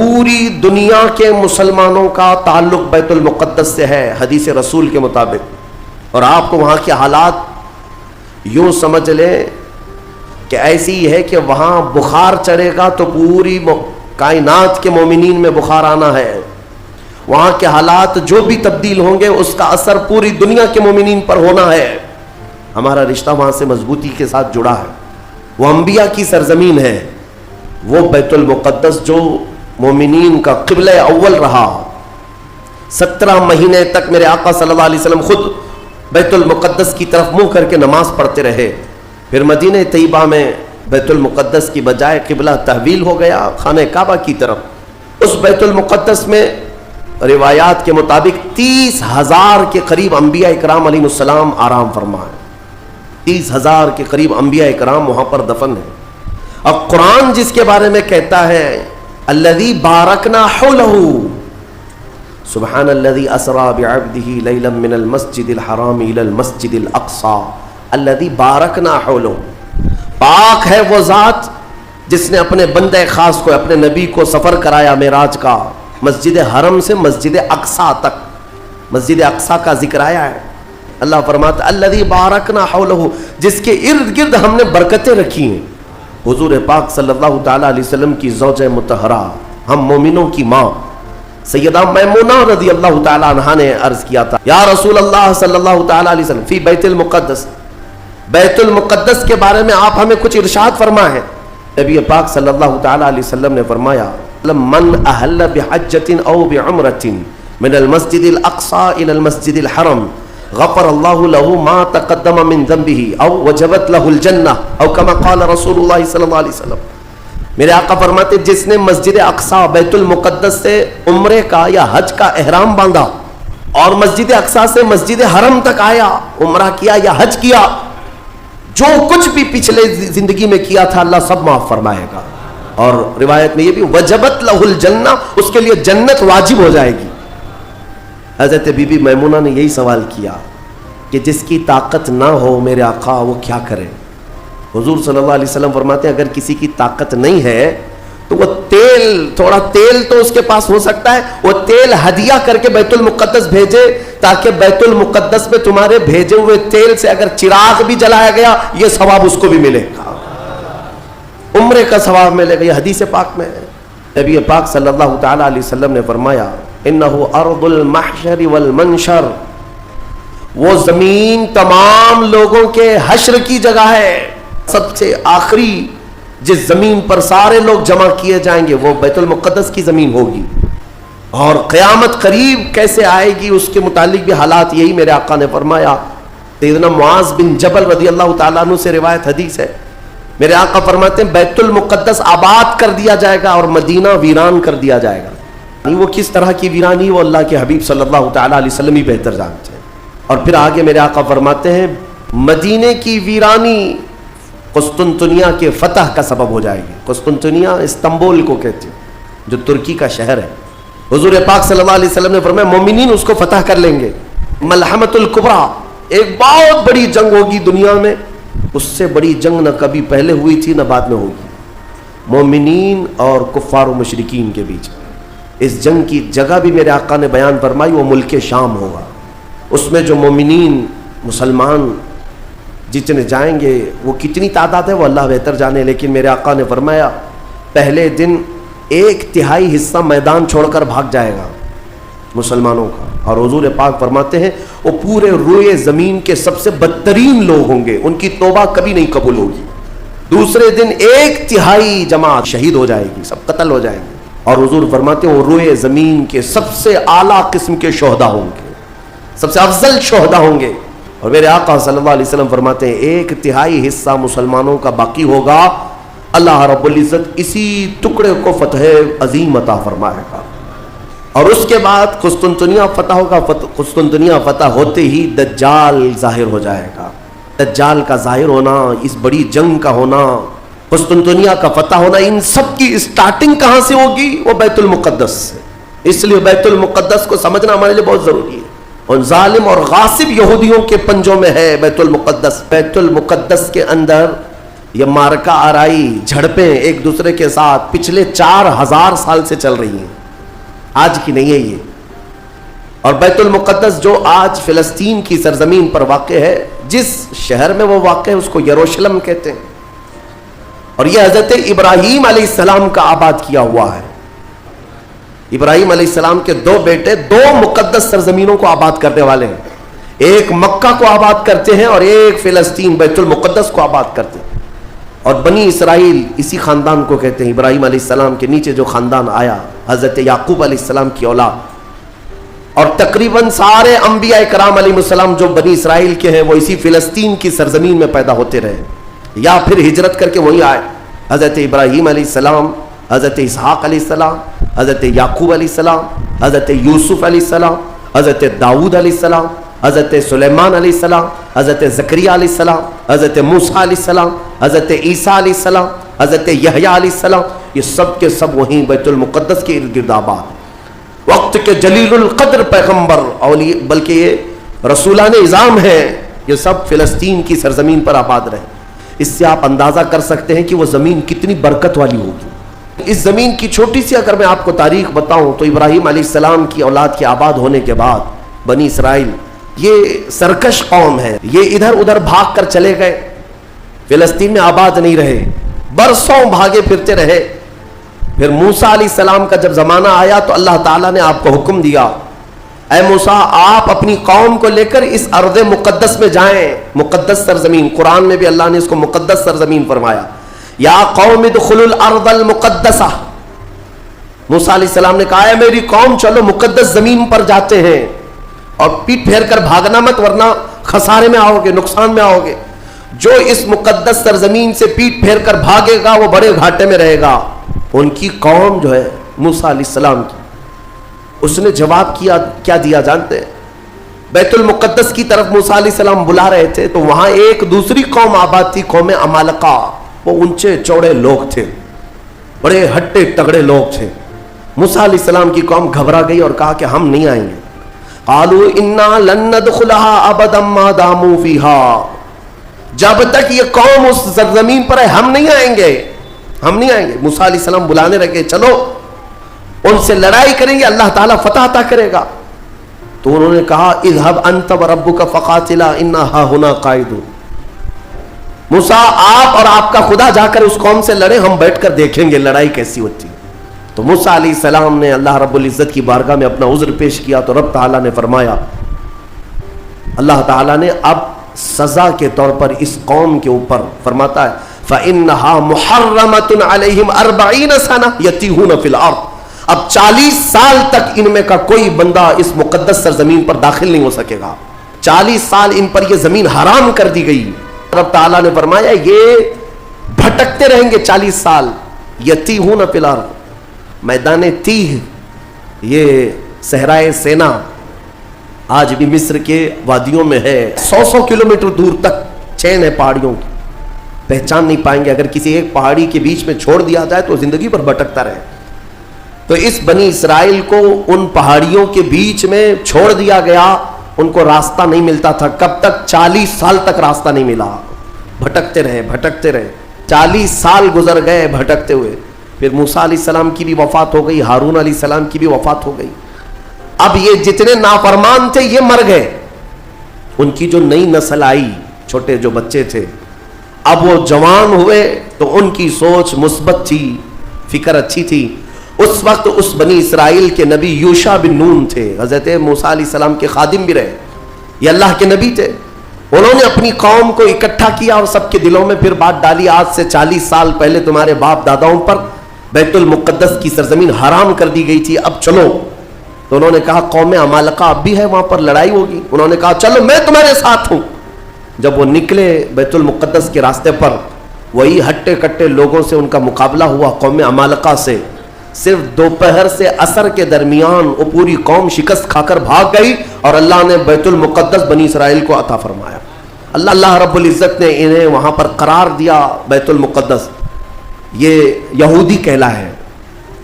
پوری دنیا کے مسلمانوں کا تعلق بیت المقدس سے ہے حدیث رسول کے مطابق، اور آپ کو وہاں کے حالات یوں سمجھ لیں کہ ایسی ہے کہ وہاں بخار چڑھے گا تو پوری کائنات کے مومنین میں بخار آنا ہے. وہاں کے حالات جو بھی تبدیل ہوں گے اس کا اثر پوری دنیا کے مومنین پر ہونا ہے. ہمارا رشتہ وہاں سے مضبوطی کے ساتھ جڑا ہے. وہ انبیاء کی سرزمین ہے. وہ بیت المقدس جو مومنین کا قبلہ اول رہا، 17 مہینے تک میرے آقا صلی اللہ علیہ وسلم خود بیت المقدس کی طرف منہ کر کے نماز پڑھتے رہے. پھر مدینہ طیبہ میں بیت المقدس کی بجائے قبلہ تحویل ہو گیا خانہ کعبہ کی طرف. اس بیت المقدس میں روایات کے مطابق 30,000 کے قریب انبیاء اکرام علیہ السلام آرام فرما ہے. 30,000 کے قریب انبیاء اکرام وہاں پر دفن ہیں. اب قرآن جس کے بارے میں کہتا ہے الذی بارکنا حولہ، سبحان الذی اسری بعبدہ لیلا من المسجد الحرام الی المسجد الاقصی الذی بارکنا حولہ، پاک ہے وہ ذات جس نے اپنے بندے خاص کو، اپنے نبی کو سفر کرایا معراج کا، مسجد حرم سے مسجد اقصی تک. مسجد اقصی کا ذکر آیا ہے. اللہ فرماتا الذی بارکنا حولہ، جس کے ارد گرد ہم نے برکتیں رکھی ہیں. حضور پاک صلی اللہ تعالی علیہ وسلم کی زوجہ مطہرہ، ہم مومنوں کی ماں سیدہ میمونہ رضی اللہ تعالی عنہا نے عرض کیا تھا یا رسول اللہ صلی اللہ تعالی علیہ وسلم فی بیت المقدس، بیت المقدس کے بارے میں آپ ہمیں کچھ ارشاد فرما ہے. نبی پاک صلی اللہ تعالی علیہ وسلم نے فرمایا من احل بحجۃ او بعمرۃ من المسجد الاقصی الى المسجد الحرم غفر اللہ له ما تقدم من ذنبه او وجبت له الجنہ او کما قال رسول اللہ صلی اللہ علیہ وسلم. میرے آقا فرماتے جس نے مسجد اقصی بیت المقدس سے عمرے کا یا حج کا احرام باندھا اور مسجد اقصی سے مسجد حرم تک آیا، عمرہ کیا یا حج کیا، جو کچھ بھی پچھلے زندگی میں کیا تھا اللہ سب معاف فرمائے گا. اور روایت میں یہ بھی وجبت لہ الجنہ، اس کے لیے جنت واجب ہو جائے گی. حضرت بی بی میمونہ نے یہی سوال کیا کہ جس کی طاقت نہ ہو میرے آقا وہ کیا کرے؟ حضور صلی اللہ علیہ وسلم فرماتے ہیں اگر کسی کی طاقت نہیں ہے تو وہ تیل، تھوڑا تیل تو اس کے پاس ہو سکتا ہے، وہ تیل ہدیہ کر کے بیت المقدس بھیجے تاکہ بیت المقدس میں تمہارے بھیجے ہوئے تیل سے اگر چراغ بھی جلایا گیا یہ ثواب اس کو بھی ملے گا، عمرے کا ثواب ملے گا. یہ حدیث پاک میں ہے. نبی پاک صلی اللہ تعالی علیہ وسلم نے فرمایا انہ ارض المحشر والمنشر، وہ زمین تمام لوگوں کے حشر کی جگہ ہے. سب سے آخری جس زمین پر سارے لوگ جمع کیے جائیں گے وہ بیت المقدس کی زمین ہوگی. اور قیامت قریب کیسے آئے گی اس کے متعلق بھی حالات یہی میرے آقا نے فرمایا. سیدنا معاذ بن جبل رضی اللہ تعالیٰ عنہ سے روایت حدیث ہے، میرے آقا فرماتے ہیں بیت المقدس آباد کر دیا جائے گا اور مدینہ ویران کر دیا جائے گا. وہ کس طرح کی ویرانی وہ اللہ کے حبیب صلی اللہ تعالیٰ علیہ وسلم ہی بہتر جانتے ہیں. اور پھر آگے میرے آقا فرماتے ہیں مدینے کی ویرانی قسطنطنیہ کے فتح کا سبب ہو جائے گی. قسطنطنیہ استنبول کو کہتے ہیں جو ترکی کا شہر ہے. حضور پاک صلی اللہ علیہ وسلم نے فرمایا مومنین اس کو فتح کر لیں گے. ملحمۃ الکبریٰ، ایک بہت بڑی جنگ ہوگی دنیا میں، اس سے بڑی جنگ نہ کبھی پہلے ہوئی تھی نہ بعد میں ہوگی، مومنین اور کفار و مشرکین کے بیچ. اس جنگ کی جگہ بھی میرے آقا نے بیان فرمائی، وہ ملک شام ہوگا. اس میں جو مومنین مسلمان جتنے جائیں گے وہ کتنی تعداد ہے وہ اللہ بہتر جانے، لیکن میرے آقا نے فرمایا پہلے دن 1/3 حصہ میدان چھوڑ کر بھاگ جائے گا مسلمانوں کا. اور حضور پاک فرماتے ہیں وہ پورے روئے زمین کے سب سے بدترین لوگ ہوں گے، ان کی توبہ کبھی نہیں قبول ہوگی. دوسرے دن 1/3 جماعت شہید ہو جائے گی، سب قتل ہو جائیں گے. اور حضور فرماتے ہیں وہ روئے زمین کے سب سے اعلیٰ قسم کے شہداء ہوں گے، سب سے افضل شہداء ہوں گے. اور میرے آقا صلی اللہ علیہ وسلم فرماتے ہیں 1/3 حصہ مسلمانوں کا باقی ہوگا، اللہ رب العزت اسی ٹکڑے کو فتح عظیم عطا فرمائے گا. اور اس کے بعد قسطنطنیہ فتح ہوگا. قسطنطنیہ فتح ہوتے ہی دجال ظاہر ہو جائے گا. دجال کا ظاہر ہونا، اس بڑی جنگ کا ہونا، قسطنطنیہ کا فتح ہونا، ان سب کی اسٹارٹنگ کہاں سے ہوگی؟ وہ بیت المقدس سے. اس لیے بیت المقدس کو سمجھنا ہمارے لیے بہت ضروری ہے. ان ظالم اور غاصب یہودیوں کے پنجوں میں ہے بیت المقدس. بیت المقدس کے اندر یہ مارکا آرائی جھڑپیں ایک دوسرے کے ساتھ پچھلے 4000 سال سے چل رہی ہیں، آج کی نہیں ہے یہ. اور بیت المقدس جو آج فلسطین کی سرزمین پر واقع ہے، جس شہر میں وہ واقع ہے اس کو یروشلم کہتے ہیں. اور یہ حضرت ابراہیم علیہ السلام کا آباد کیا ہوا ہے. ابراہیم علیہ السلام کے 2 بیٹے 2 مقدس سرزمینوں کو آباد کرنے والے ہیں. ایک مکہ کو آباد کرتے ہیں اور ایک فلسطین بیت المقدس کو آباد کرتے ہیں. اور بنی اسرائیل اسی خاندان کو کہتے ہیں. ابراہیم علیہ السلام کے نیچے جو خاندان آیا، حضرت یعقوب علیہ السلام کی اولاد، اور تقریباً سارے انبیاء کرام علیہ السلام جو بنی اسرائیل کے ہیں وہ اسی فلسطین کی سرزمین میں پیدا ہوتے رہے یا پھر ہجرت کر کے وہیں آئے. حضرت ابراہیم علیہ السلام، حضرت اسحاق علیہ السلام، حضرت یعقوب علیہ السلام، حضرت یوسف علیہ السلام، حضرت داؤد علیہ السلام، حضرت سلیمان علیہ السلام، حضرت زکریا علیہ السلام، حضرت موسیٰ علیہ السلام، حضرت عیسیٰ علیہ السلام، حضرت یحییٰ علیہ السلام، یہ سب کے سب وہیں بیت المقدس کے ارد گرد آباد. وقت کے جلیل القدر پیغمبر بلکہ یہ رسولان اعظام ہیں، یہ سب فلسطین کی سرزمین پر آباد رہے. اس سے آپ اندازہ کر سکتے ہیں کہ وہ زمین کتنی برکت والی ہوگی. اس زمین کی چھوٹی سی اگر میں آپ کو تاریخ بتاؤں تو ابراہیم علیہ السلام کی اولاد کے آباد ہونے کے بعد بنی اسرائیل یہ سرکش قوم ہے. یہ ادھر ادھر بھاگ کر چلے گئے، فلسطین میں آباد نہیں رہے، برسوں بھاگے پھرتے رہے. پھر موسیٰ علیہ السلام کا جب زمانہ آیا تو اللہ تعالیٰ نے آپ کو حکم دیا، اے موسیٰ آپ اپنی قوم کو لے کر اس ارض مقدس میں جائیں. مقدس سرزمین، قرآن میں بھی اللہ نے اس کو مقدس سرزمین فرمایا. یا قوم ادخلوا الارض المقدسہ. موسیٰ علیہ السلام نے کہا ہے میری قوم چلو مقدس زمین پر جاتے ہیں، اور پیٹ پھیر کر بھاگنا مت ورنہ خسارے میں آؤ گے، نقصان میں آؤ گے. جو اس مقدس سرزمین سے پیٹ پھیر کر بھاگے گا وہ بڑے گھاٹے میں رہے گا. ان کی قوم جو ہے موسیٰ علیہ السلام کی، اس نے جواب کیا دیا جانتے ہیں؟ بیت المقدس کی طرف موسیٰ علیہ السلام بلا رہے تھے تو وہاں ایک دوسری قوم آباد تھی، قوم عمالقہ. وہ اونچے چوڑے لوگ تھے، بڑے ہٹے تگڑے لوگ تھے. موسیٰ علیہ السلام کی قوم گھبرا گئی اور کہا کہ ہم نہیں آئیں گے. قالوا انا لن ندخلها ابدا ما داموا فيها. جب تک یہ قوم اس سرزمین پر ہے ہم نہیں آئیں گے، ہم نہیں آئیں گے. موسیٰ علیہ السلام بلانے لگے، چلو ان سے لڑائی کریں گے، اللہ تعالیٰ فتح عطا کرے گا. تو انہوں نے کہا اذهب انت وربك فقاتلا انا هاهنا قاعدون. موسیٰ آپ اور آپ کا خدا جا کر اس قوم سے لڑے، ہم بیٹھ کر دیکھیں گے لڑائی کیسی ہوتی. تو موسیٰ علیہ السلام نے اللہ رب العزت کی بارگاہ میں اپنا عذر پیش کیا تو رب تعالیٰ نے فرمایا، اللہ تعالیٰ نے اب سزا کے طور پر اس قوم کے اوپر فرماتا ہے فَإِنَّهَا مُحَرَّمَةٌ عَلَيْهِمْ 40 سَنَةً يَتِيهُونَ فِي الْأَرْضِ. اب 40 سال تک ان میں کا کوئی بندہ اس مقدس سرزمین پر داخل نہیں ہو سکے گا. 40 سال ان پر یہ زمین حرام کر دی گئی. رب تعالیٰ نے فرمایا یہ بھٹکتے رہیں گے 40 سال. یتیہون فی الارض، میدان تیہ، یہ صحرائے سینا آج بھی مصر کے وادیوں میں ہے. 100 کلومیٹر دور تک چین ہے پہاڑیوں کی، پہچان نہیں پائیں گے. اگر کسی ایک پہاڑی کے بیچ میں چھوڑ دیا جائے تو زندگی پر بھٹکتا رہے. تو اس بنی اسرائیل کو ان پہاڑیوں کے بیچ میں چھوڑ دیا گیا، ان کو راستہ نہیں ملتا تھا. کب تک؟ 40 سال تک راستہ نہیں ملا. بھٹکتے رہے بھٹکتے رہے، 40 سال گزر گئے بھٹکتے ہوئے. پھر موسیٰ علیہ السلام کی بھی وفات ہو گئی، ہارون علیہ السلام کی بھی وفات ہو گئی. اب یہ جتنے نافرمان تھے یہ مر گئے. ان کی جو نئی نسل آئی، چھوٹے جو بچے تھے، اب وہ جوان ہوئے تو ان کی سوچ مثبت تھی، فکر اچھی تھی. اس وقت اس بنی اسرائیل کے نبی یوشع بن نون تھے، حضرت موسیٰ علیہ السلام کے خادم بھی رہے، یہ اللہ کے نبی تھے. انہوں نے اپنی قوم کو اکٹھا کیا اور سب کے دلوں میں پھر بات ڈالی، آج سے 40 سال پہلے تمہارے باپ داداؤں پر بیت المقدس کی سرزمین حرام کر دی گئی تھی، اب چلو. تو انہوں نے کہا قوم عمالقہ اب بھی ہے، وہاں پر لڑائی ہوگی. انہوں نے کہا چلو میں تمہارے ساتھ ہوں. جب وہ نکلے بیت المقدس کے راستے پر، وہی ہٹے کٹے لوگوں سے ان کا مقابلہ ہوا، قوم عمالقہ سے. صرف دوپہر سے عصر کے درمیان وہ پوری قوم شکست کھا کر بھاگ گئی اور اللہ نے بیت المقدس بنی اسرائیل کو عطا فرمایا. اللہ رب العزت نے انہیں وہاں پر قرار دیا. بیت المقدس یہ یہودی کہلا ہے،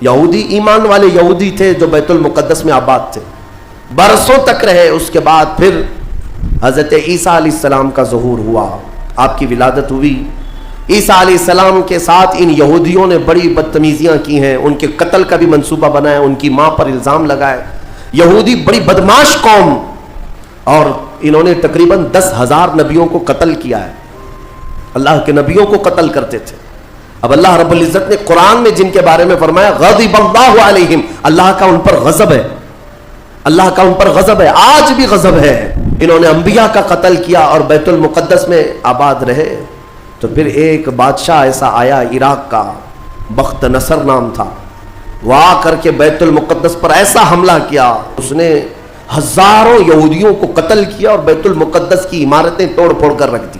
یہودی ایمان والے یہودی تھے جو بیت المقدس میں آباد تھے، برسوں تک رہے. اس کے بعد پھر حضرت عیسیٰ علیہ السلام کا ظہور ہوا، آپ کی ولادت ہوئی. عیسیٰ علیہ السلام کے ساتھ ان یہودیوں نے بڑی بدتمیزیاں کی ہیں، ان کے قتل کا بھی منصوبہ بنایا، ان کی ماں پر الزام لگائے. یہودی بڑی بدماش قوم، اور انہوں نے تقریباً 10,000 نبیوں کو قتل کیا ہے. اللہ کے نبیوں کو قتل کرتے تھے. اب اللہ رب العزت نے قرآن میں جن کے بارے میں فرمایا غضب اللہ علیہم، اللہ کا ان پر غضب ہے، اللہ کا ان پر غضب ہے، آج بھی غضب ہے. انہوں نے انبیاء کا قتل کیا اور بیت المقدس میں آباد رہے. تو پھر ایک بادشاہ ایسا آیا عراق کا، بخت نصر نام تھا، وہ آ کر کے بیت المقدس پر ایسا حملہ کیا، اس نے ہزاروں یہودیوں کو قتل کیا اور بیت المقدس کی عمارتیں توڑ پھوڑ کر رکھ دی.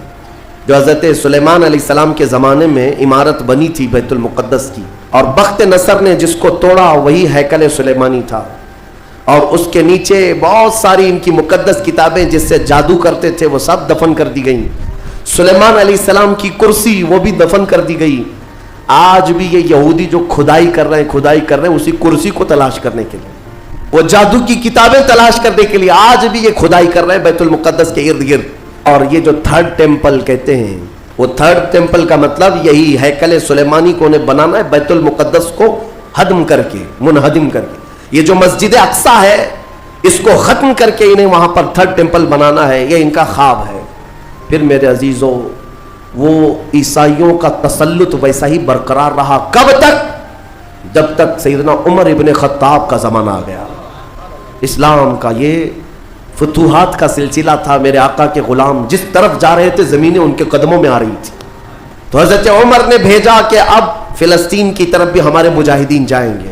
جو حضرت سلیمان علیہ السلام کے زمانے میں عمارت بنی تھی بیت المقدس کی، اور بخت نصر نے جس کو توڑا وہی ہیکل سلیمانی تھا، اور اس کے نیچے بہت ساری ان کی مقدس کتابیں جس سے جادو کرتے تھے وہ سب دفن کر دی گئیں. سلیمان علیہ السلام کی کرسی وہ بھی دفن کر دی گئی. آج بھی یہ یہودی جو کھدائی کر رہے ہیں اسی کرسی کو تلاش کرنے کے لیے، وہ جادو کی کتابیں تلاش کرنے کے لیے آج بھی یہ کھدائی کر رہے ہیں بیت المقدس کے ارد گرد. اور یہ جو تھرڈ ٹیمپل کہتے ہیں، وہ تھرڈ ٹیمپل کا مطلب یہی ہیکل سلیمانی کو انہیں بنانا ہے، بیت المقدس کو ہدم کر کے، منہدم کر کے. یہ جو مسجد اقصیٰ ہے اس کو ختم کر کے انہیں وہاں پر تھرڈ ٹیمپل بنانا ہے، یہ ان کا خواب ہے. پھر میرے عزیزوں، وہ عیسائیوں کا تسلط ویسا ہی برقرار رہا. کب تک؟ جب تک سیدنا عمر ابن خطاب کا زمانہ آ گیا. اسلام کا یہ فتوحات کا سلسلہ تھا. میرے آقا کے غلام جس طرف جا رہے تھے زمینیں ان کے قدموں میں آ رہی تھی. تو حضرت عمر نے بھیجا کہ اب فلسطین کی طرف بھی ہمارے مجاہدین جائیں گے.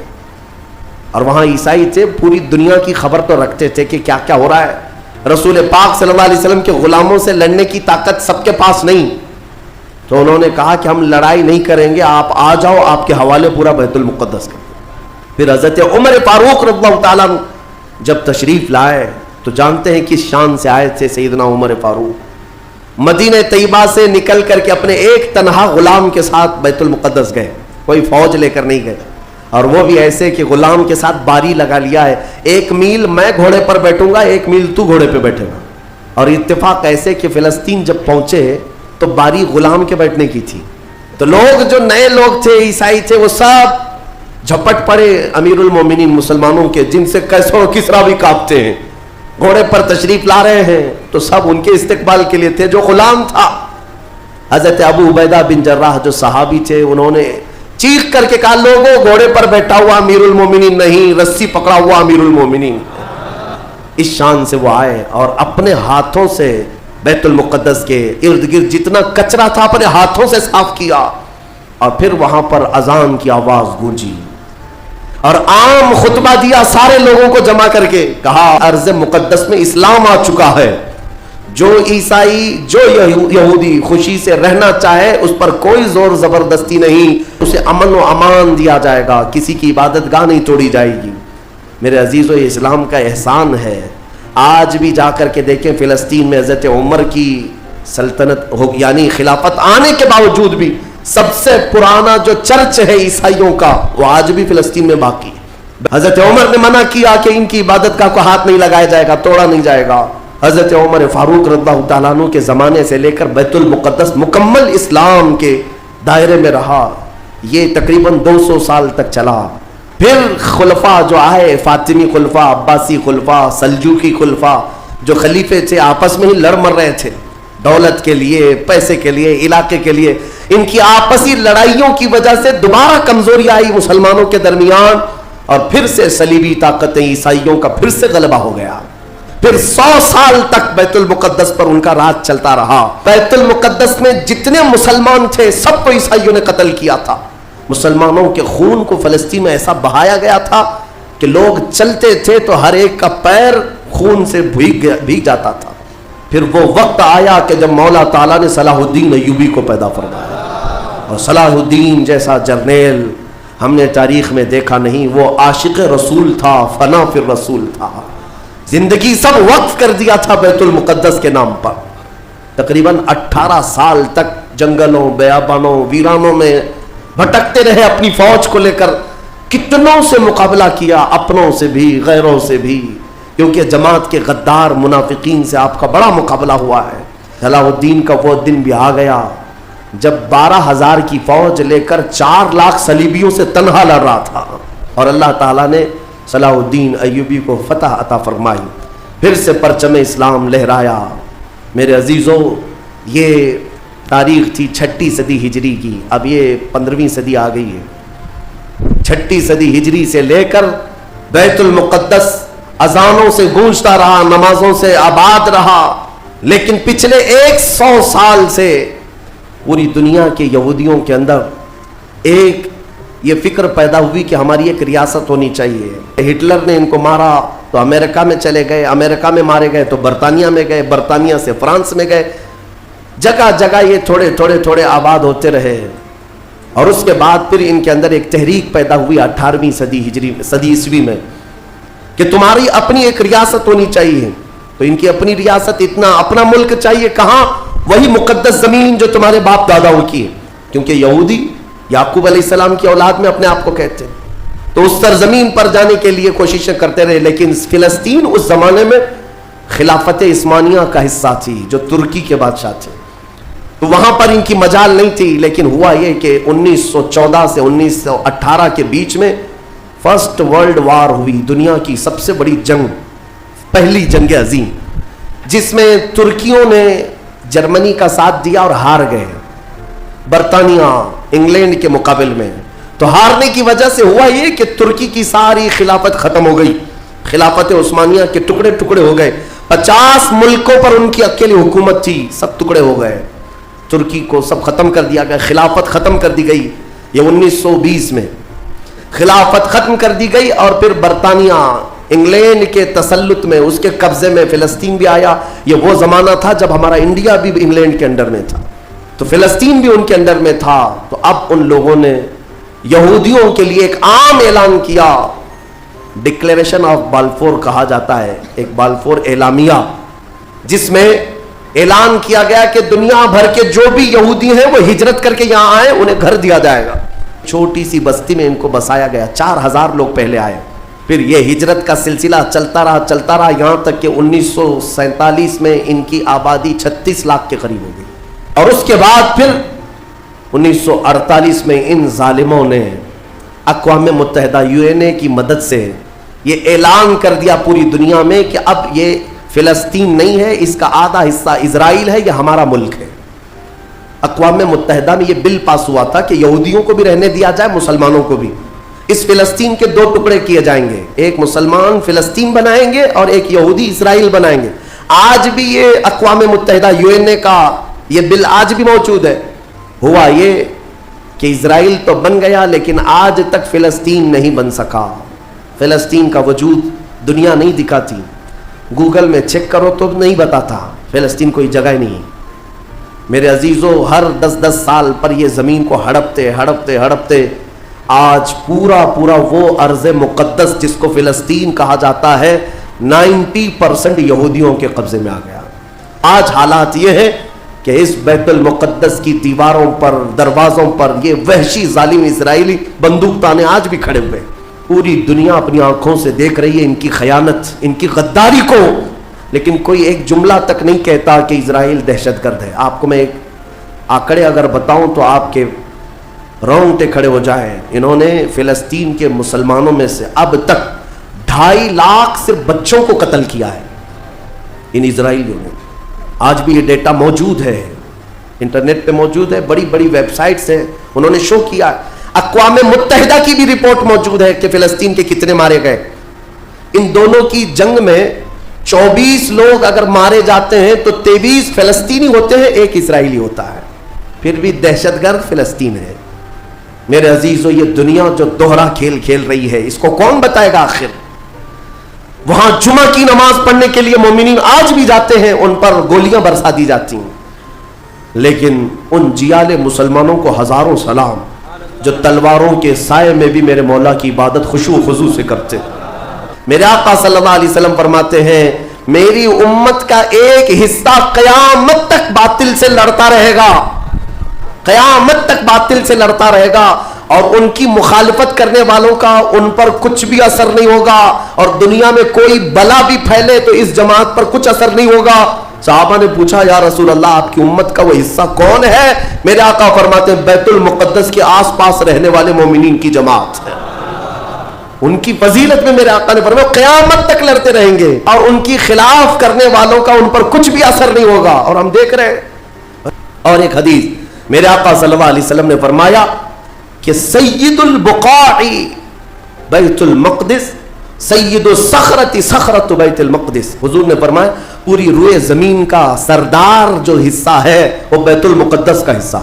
اور وہاں عیسائی تھے، پوری دنیا کی خبر تو رکھتے تھے کہ کیا کیا ہو رہا ہے. رسول پاک صلی اللہ علیہ وسلم کے غلاموں سے لڑنے کی طاقت سب کے پاس نہیں. تو انہوں نے کہا کہ ہم لڑائی نہیں کریں گے، آپ آ جاؤ، آپ کے حوالے پورا بیت المقدس کر. پھر حضرت عمر فاروق رضی اللہ تعالیٰ جب تشریف لائے تو جانتے ہیں کس شان سے آئے تھے. سیدنا عمر فاروق مدینہ طیبہ سے نکل کر کے اپنے ایک تنہا غلام کے ساتھ بیت المقدس گئے، کوئی فوج لے کر نہیں گئے، اور وہ بھی ایسے کہ غلام کے ساتھ باری لگا لیا ہے، 1 میل میں گھوڑے پر بیٹھوں گا، 1 میل تو گھوڑے پہ بیٹھے گا. اور اتفاق ایسے کہ فلسطین جب پہنچے تو باری غلام کے بیٹھنے کی تھی. تو لوگ جو نئے لوگ تھے، عیسائی تھے، وہ سب جھپٹ پڑے امیر المومنین مسلمانوں کے، جن سے کیسر کسرا بھی کانپتے ہیں. گھوڑے پر تشریف لا رہے ہیں تو سب ان کے استقبال کے لیے تھے. جو غلام تھا حضرت ابو عبیدہ بن جراح جو صحابی تھے، انہوں نے چیخ کر کے کہا لوگوں گھوڑے پر بیٹھا ہوا امیر المومنین نہیں، رسی پکڑا ہوا امیر المومنین. اس شان سے وہ آئے اور اپنے ہاتھوں سے بیت المقدس کے ارد گرد جتنا کچرا تھا اپنے ہاتھوں سے صاف کیا، اور پھر وہاں پر اذان کی آواز گونجی اور عام خطبہ دیا سارے لوگوں کو جمع کر کے. کہا ارض مقدس میں اسلام آ چکا ہے، جو عیسائی جو یہودی خوشی سے رہنا چاہے اس پر کوئی زور زبردستی نہیں، اسے امن و امان دیا جائے گا، کسی کی عبادت گاہ نہیں توڑی جائے گی. میرے عزیزو، یہ اسلام کا احسان ہے. آج بھی جا کر کے دیکھیں فلسطین میں حضرت عمر کی سلطنت ہو، یعنی خلافت آنے کے باوجود بھی سب سے پرانا جو چرچ ہے عیسائیوں کا وہ آج بھی فلسطین میں باقی ہے. حضرت عمر نے منع کیا کہ ان کی عبادت کا کوئی ہاتھ نہیں لگایا جائے گا، توڑا نہیں جائے گا. حضرت عمر فاروق رضی اللہ تعالیٰ عنہ کے زمانے سے لے کر بیت المقدس مکمل اسلام کے دائرے میں رہا. یہ تقریباً 200 سال تک چلا. پھر خلفاء جو آئے، فاطمی خلفاء، عباسی خلفاء، سلجوقی خلفاء، جو خلیفے تھے آپس میں ہی لڑ مر رہے تھے دولت کے لیے، پیسے کے لیے، علاقے کے لیے. ان کی آپسی لڑائیوں کی وجہ سے دوبارہ کمزوری آئی مسلمانوں کے درمیان، اور پھر سے صلیبی طاقتیں عیسائیوں کا پھر سے غلبہ ہو گیا. پھر 100 سال تک بیت المقدس پر ان کا راج چلتا رہا. بیت المقدس میں جتنے مسلمان تھے سب کو عیسائیوں نے قتل کیا تھا. مسلمانوں کے خون کو فلسطین میں ایسا بہایا گیا تھا کہ لوگ چلتے تھے تو ہر ایک کا پیر خون سے بھیگ جاتا تھا. پھر وہ وقت آیا کہ جب مولا تعالیٰ نے صلاح الدین ایوبی کو پیدا فرمایا، اور صلاح الدین جیسا جرنیل ہم نے تاریخ میں دیکھا نہیں. وہ عاشق رسول تھا، فنا فی الرسول تھا، زندگی سب وقف کر دیا تھا بیت المقدس کے نام پر. تقریباً 18 سال تک جنگلوں، بیابانوں، ویرانوں میں بھٹکتے رہے اپنی فوج کو لے کر. کتنوں سے مقابلہ کیا، اپنوں سے بھی غیروں سے بھی، کیونکہ جماعت کے غدار منافقین سے آپ کا بڑا مقابلہ ہوا ہے. صلاح الدین کا وہ دن بھی آ گیا. جب 12,000 کی فوج لے کر 4 لاکھ صلیبیوں سے تنہا لڑ رہا تھا اور اللہ تعالیٰ نے صلاح الدین ایوبی کو فتح عطا فرمائی، پھر سے پرچم اسلام لہرایا۔ میرے عزیزوں، یہ تاریخ تھی 6 صدی ہجری کی، اب یہ 15ویں صدی آ گئی ہے۔ 6 صدی ہجری سے لے کر بیت المقدس اذانوں سے گونجتا رہا، نمازوں سے آباد رہا، لیکن پچھلے 100 سال سے پوری دنیا کے یہودیوں کے اندر ایک یہ فکر پیدا ہوئی کہ ہماری ایک ریاست ہونی چاہیے۔ ہٹلر نے ان کو مارا تو امریکہ میں چلے گئے، امریکہ میں مارے گئے تو برطانیہ میں گئے، برطانیہ سے فرانس میں گئے، جگہ جگہ یہ تھوڑے آباد ہوتے رہے۔ اور اس کے بعد پھر ان کے اندر ایک تحریک پیدا ہوئی 18ویں صدی عیسوی میں کہ تمہاری اپنی ایک ریاست ہونی چاہیے۔ تو ان کی اپنی ریاست، اتنا اپنا ملک چاہیے، کہاں؟ وہی مقدس زمین جو تمہارے باپ داداؤں کی ہے، کیونکہ یہودی یعقوب علیہ السلام کی اولاد میں اپنے آپ کو کہتے ہیں۔ تو اس سرزمین پر جانے کے لیے کوششیں کرتے رہے، لیکن فلسطین اس زمانے میں خلافت عثمانیہ کا حصہ تھی جو ترکی کے بادشاہ تھے، تو وہاں پر ان کی مجال نہیں تھی۔ لیکن ہوا یہ کہ 1914 سے 1918 کے بیچ میں فرسٹ ورلڈ وار ہوئی، دنیا کی سب سے بڑی جنگ، پہلی جنگ عظیم، جس میں ترکیوں نے جرمنی کا ساتھ دیا اور ہار گئے برطانیہ انگلینڈ کے مقابل میں۔ تو ہارنے کی وجہ سے ہوا یہ کہ ترکی کی ساری خلافت ختم ہو گئی، خلافت عثمانیہ کے ٹکڑے ٹکڑے ہو گئے، 50 ملکوں پر ان کی اکیلی حکومت تھی، سب ٹکڑے ہو گئے، ترکی کو سب ختم کر دیا گیا، خلافت ختم کر دی گئی۔ یہ 1920 میں خلافت ختم کر دی گئی، اور پھر برطانیہ انگلینڈ کے تسلط میں، اس کے قبضے میں فلسطین بھی آیا۔ یہ وہ زمانہ تھا جب ہمارا انڈیا بھی انگلینڈ کے انڈر میں تھا، تو فلسطین بھی ان کے انڈر میں تھا۔ تو اب ان لوگوں نے یہودیوں کے لیے ایک عام اعلان کیا، ڈکلیریشن آف بالفور کہا جاتا ہے، ایک بالفور اعلامیہ، جس میں اعلان کیا گیا کہ دنیا بھر کے جو بھی یہودی ہیں وہ ہجرت کر کے یہاں آئے، انہیں گھر دیا جائے گا۔ چھوٹی سی بستی میں ان کو بسایا گیا، 4000 لوگ پہلے آئے، پھر یہ ہجرت کا سلسلہ چلتا رہا یہاں تک کہ 1947 میں ان کی آبادی 36 لاکھ کے قریب ہو گئی۔ اور اس کے بعد پھر 1948 میں ان ظالموں نے اقوام متحدہ UN کی مدد سے یہ اعلان کر دیا پوری دنیا میں کہ اب یہ فلسطین نہیں ہے، اس کا آدھا حصہ اسرائیل ہے، یہ ہمارا ملک ہے۔ اقوام متحدہ میں یہ بل پاس ہوا تھا کہ یہودیوں کو بھی رہنے دیا جائے، مسلمانوں کو بھی۔ اس فلسطین کے 2 ٹکڑے کیے جائیں گے، ایک مسلمان فلسطین بنائیں گے اور ایک یہودی اسرائیل بنائیں گے۔ آج بھی یہ اقوام متحدہ UN کا یہ بل آج بھی موجود ہے۔ ہوا یہ کہ اسرائیل تو بن گیا، لیکن آج تک فلسطین نہیں بن سکا۔ فلسطین کا وجود دنیا نہیں دکھاتی، گوگل میں چیک کرو تو نہیں بتاتا، فلسطین کوئی جگہ ہی نہیں۔ میرے عزیزوں، ہر 10 سال پر یہ زمین کو ہڑپتے آج پورا وہ ارض مقدس جس کو فلسطین کہا جاتا ہے 90% یہودیوں کے قبضے میں آ گیا۔ آج حالات یہ ہے کہ اس بیت المقدس کی دیواروں پر، دروازوں پر یہ وحشی ظالم اسرائیلی بندوق تانے آج بھی کھڑے ہوئے۔ پوری دنیا اپنی آنکھوں سے دیکھ رہی ہے ان کی خیانت، ان کی غداری کو، لیکن کوئی ایک جملہ تک نہیں کہتا کہ اسرائیل دہشت گرد ہے۔ آپ کو میں ایک آنکڑے اگر بتاؤں تو آپ کے رونگٹے کھڑے ہو جائیں۔ انہوں نے فلسطین کے مسلمانوں میں سے اب تک 2.5 لاکھ صرف بچوں کو قتل کیا ہے ان اسرائیلیوں نے۔ آج بھی یہ ڈیٹا موجود ہے، انٹرنیٹ پہ موجود ہے، بڑی ویب سائٹس ہیں، انہوں نے شو کیا۔ اقوام متحدہ کی بھی رپورٹ موجود ہے کہ فلسطین کے کتنے مارے گئے۔ ان دونوں کی جنگ میں 24 لوگ اگر مارے جاتے ہیں تو 23 فلسطینی ہوتے ہیں، 1 اسرائیلی ہوتا ہے، پھر بھی دہشت گرد فلسطین ہے۔ میرے عزیزو، یہ دنیا جو دوہرا کھیل کھیل رہی ہے، اس کو کون بتائے گا آخر؟ وہاں جمعہ کی نماز پڑھنے کے لیے مومنین آج بھی جاتے ہیں، ان پر گولیاں برسا دی جاتی ہیں، لیکن ان جیال مسلمانوں کو ہزاروں سلام جو تلواروں کے سائے میں بھی میرے مولا کی عبادت خشوع و خضوع سے کرتے۔ میرے آقا صلی اللہ علیہ وسلم فرماتے ہیں، میری امت کا ایک حصہ قیامت تک باطل سے لڑتا رہے گا، قیامت تک باطل سے لڑتا رہے گا، اور ان کی مخالفت کرنے والوں کا ان پر کچھ بھی اثر نہیں ہوگا، اور دنیا میں کوئی بلا بھی پھیلے تو اس جماعت پر کچھ اثر نہیں ہوگا، صحابہ نے پوچھا یا رسول اللہ آپ کی امت کا وہ حصہ کون ہے؟ میرے آقا فرماتے ہیں بیت المقدس کے آس پاس رہنے والے مومنین کی جماعت ہے. ان کی فضیلت میں میرے آقا نے فرمایا قیامت تک لڑتے رہیں گے اور ان کی خلاف کرنے والوں کا ان پر کچھ بھی اثر نہیں ہوگا. اور ہم دیکھ رہے ہیں. اور ایک حدیث میرے آقا صلی اللہ علیہ وسلم نے فرمایا کہ سید البقاع بیت المقدس سید الصخرۃ صخرۃ بیت المقدس. حضور نے فرمایا پوری روئے زمین کا سردار جو حصہ ہے وہ بیت المقدس کا حصہ.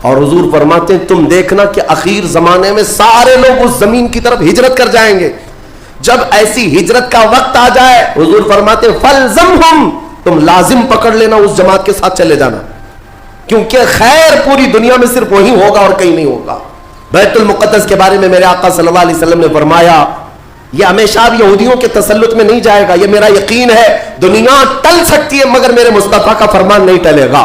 اور حضور فرماتے ہیں تم دیکھنا کہ اخیر زمانے میں سارے لوگ اس زمین کی طرف ہجرت کر جائیں گے. جب ایسی ہجرت کا وقت آ جائے حضور فرماتے ہیں فلزمہم، تم لازم پکڑ لینا اس جماعت کے ساتھ چلے جانا، کیونکہ خیر پوری دنیا میں صرف وہی ہوگا اور کہیں نہیں ہوگا. بیت المقدس کے بارے میں میرے آقا صلی اللہ علیہ وسلم نے فرمایا یہ ہمیشہ اب یہودیوں کے تسلط میں نہیں جائے گا. یہ میرا یقین ہے. دنیا ٹل سکتی ہے مگر میرے مصطفیٰ کا فرمان نہیں ٹلے گا.